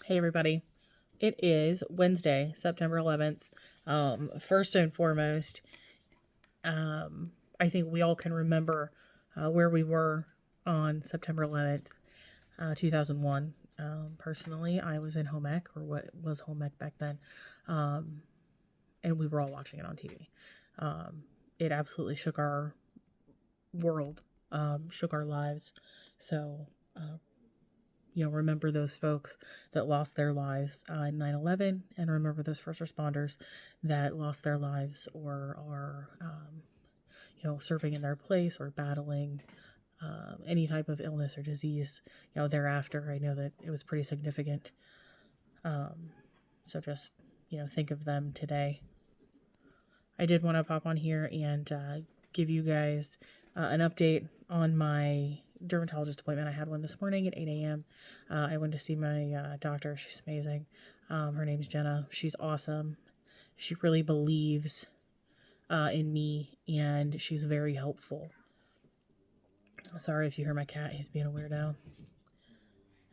Hey, everybody. It is Wednesday, September 11th. First and foremost, I think we all can remember where we were on September 11th, 2001. Personally, I was in home ec, or what was home ec back then, um, and we were all watching it on TV. It absolutely shook our world, shook our lives. So, uh, remember those folks that lost their lives in 9/11, and remember those first responders that lost their lives or are, serving in their place or battling any type of illness or disease, thereafter. I know that it was pretty significant. Um, so just, think of them today. I did want to pop on here and give you guys an update on my dermatologist appointment. I had one this morning at 8 a.m. I went to see my doctor. She's amazing. Her name's Jenna. She's awesome. She really believes in me, and she's very helpful. Sorry if you hear my cat. He's being a weirdo.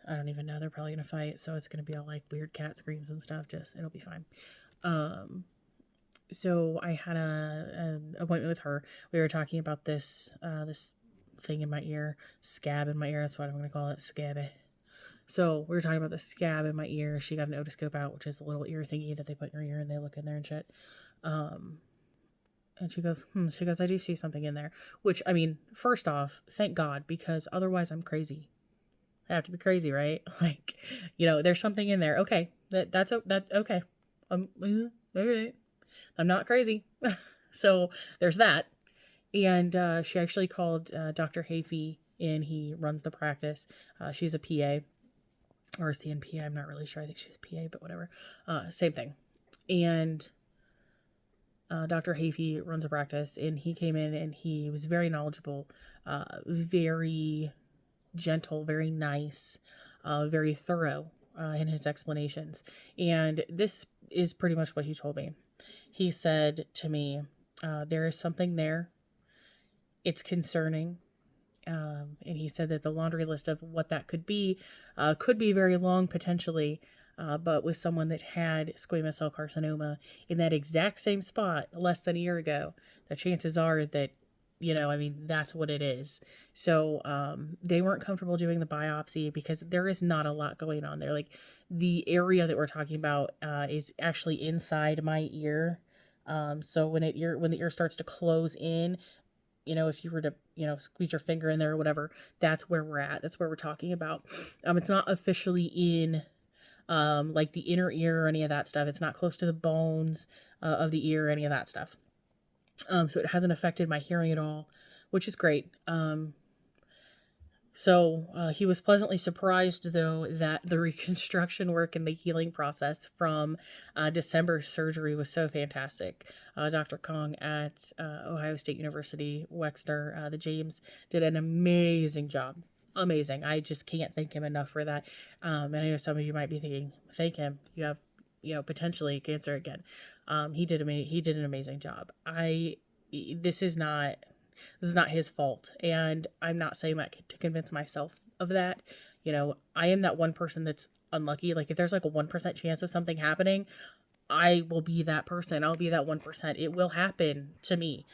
I don't even know. They're probably going to fight, so it's going to be all like weird cat screams and stuff. It'll be fine. So I had an appointment with her. We were talking about this thing in my ear, scab in my ear. That's what I'm going to call it, scabby. So we were talking about the scab in my ear. She got an otoscope out, which is a little ear thingy that they put in your ear and they look in there and shit. And she goes, I do see something in there. Which, I mean, first off, thank God, because otherwise I'm crazy. I have to be crazy, right? Like, there's something in there. Okay, that's okay. Okay. I'm not crazy. So there's that. And she actually called Dr. Hafey in. He runs the practice. She's a PA or a CNP. I'm not really sure. I think she's a PA, but whatever. Same thing. And Dr. Hafey runs a practice, and he came in and he was very knowledgeable, very gentle, very nice, very thorough in his explanations. And this is pretty much what he told me. He said to me, there is something there. It's concerning. And he said that the laundry list of what that could be very long potentially, but with someone that had squamous cell carcinoma in that exact same spot less than a year ago, the chances are that, that's what it is. So they weren't comfortable doing the biopsy because there is not a lot going on there. Like, the area that we're talking about is actually inside my ear. So when the ear starts to close in, if you were to, squeeze your finger in there or whatever, that's where we're at. That's where we're talking about. It's not officially in, like the inner ear or any of that stuff. It's not close to the bones of the ear or any of that stuff. So it hasn't affected my hearing at all, which is great. So he was pleasantly surprised, though, that the reconstruction work and the healing process from December surgery was so fantastic. Dr. Kong at Ohio State University, Wexner, the James, did an amazing job. Amazing. I just can't thank him enough for that. And I know some of you might be thinking, thank him. You have, potentially cancer again. He did an amazing job. This is not his fault. And I'm not saying that to convince myself of that. I am that one person that's unlucky. Like, if there's like a 1% chance of something happening, I will be that person. I'll be that 1%. It will happen to me.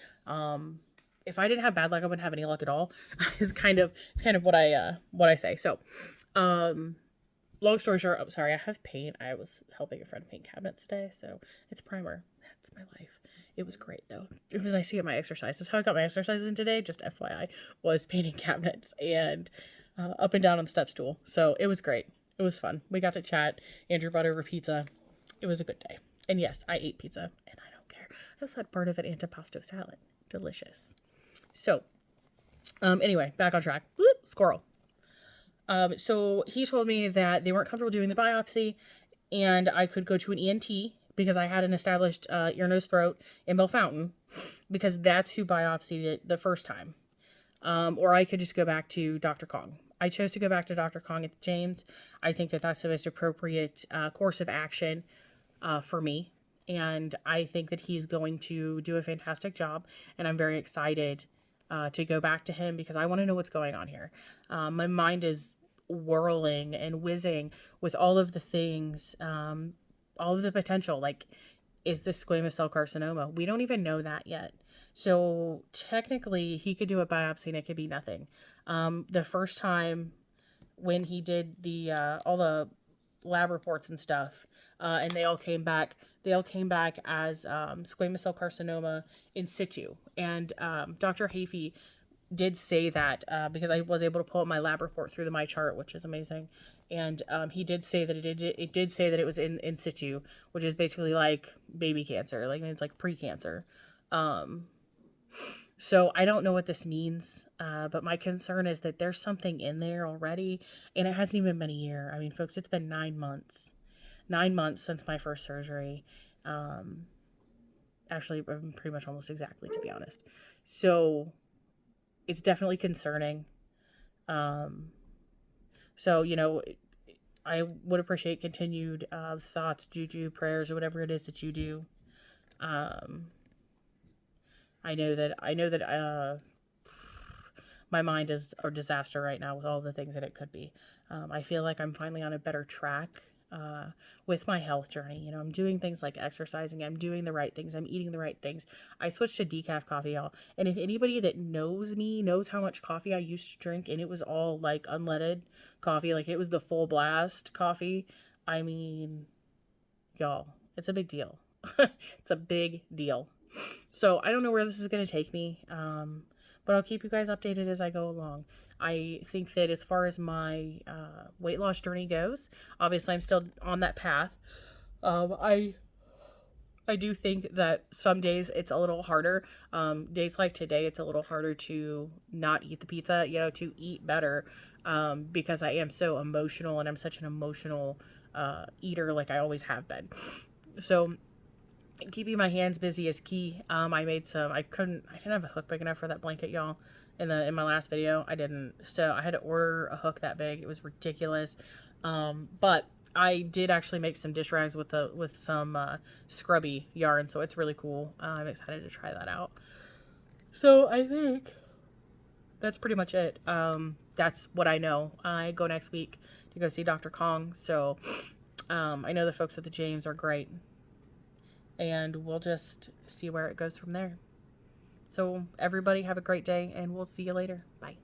If I didn't have bad luck, I wouldn't have any luck at all. It's kind of what I say. So, long story short, I'm sorry, I have paint. I was helping a friend paint cabinets today, so it's primer. That's my life. It was great, though. It was nice to get my exercise. That's how I got my exercises in today, just FYI, was painting cabinets and up and down on the step stool. So it was great. It was fun. We got to chat. Andrew brought over pizza. It was a good day. And yes, I ate pizza, and I don't care. I also had part of an antipasto salad. Delicious. So, anyway, back on track. Whoop, squirrel. So he told me that they weren't comfortable doing the biopsy, and I could go to an ENT because I had an established ear, nose, throat in Bellefontaine, because that's who biopsied it the first time. Or I could just go back to Dr. Kong. I chose to go back to Dr. Kong at the James. I think that that's the most appropriate course of action for me. And I think that he's going to do a fantastic job. And I'm very excited to go back to him because I want to know what's going on here. My mind is whirling and whizzing with all of the things, all of the potential. Like, is this squamous cell carcinoma? We don't even know that yet. So technically, he could do a biopsy and it could be nothing. The first time when he did the all the lab reports and stuff, and they all came back. They all came back as squamous cell carcinoma in situ. And Dr. Hafey did say that because I was able to pull up my lab report through the MyChart, which is amazing. And he did say that it did say that it was in situ, which is basically like baby cancer, like it's like pre-cancer. So I don't know what this means, but my concern is that there's something in there already, and it hasn't even been a year. I mean, folks, it's been 9 months. 9 months since my first surgery. Actually, pretty much almost exactly, to be honest. So it's definitely concerning. So, I would appreciate continued thoughts, juju, prayers, or whatever it is that you do. I know that my mind is a disaster right now with all the things that it could be. I feel like I'm finally on a better track with my health journey. I'm doing things like exercising. I'm doing the right things. I'm eating the right things. I switched to decaf coffee, y'all. And if anybody that knows me knows how much coffee I used to drink, and it was all like unleaded coffee, like it was the full blast coffee. I mean, y'all, it's a big deal. It's a big deal. So I don't know where this is going to take me, but I'll keep you guys updated as I go along. I think that as far as my weight loss journey goes, obviously I'm still on that path. I do think that some days it's a little harder. Days like today, it's a little harder to not eat the pizza, to eat better, because I am so emotional and I'm such an emotional eater, like I always have been. So keeping my hands busy is key. I didn't have a hook big enough for that blanket, y'all. In my last video, I didn't. So I had to order a hook that big. It was ridiculous. But I did actually make some dish rags with some scrubby yarn, so it's really cool. I'm excited to try that out. So I think that's pretty much it. That's what I know. I go next week to go see Dr. Kong. So I know the folks at the James are great. And we'll just see where it goes from there. So everybody have a great day, and we'll see you later. Bye.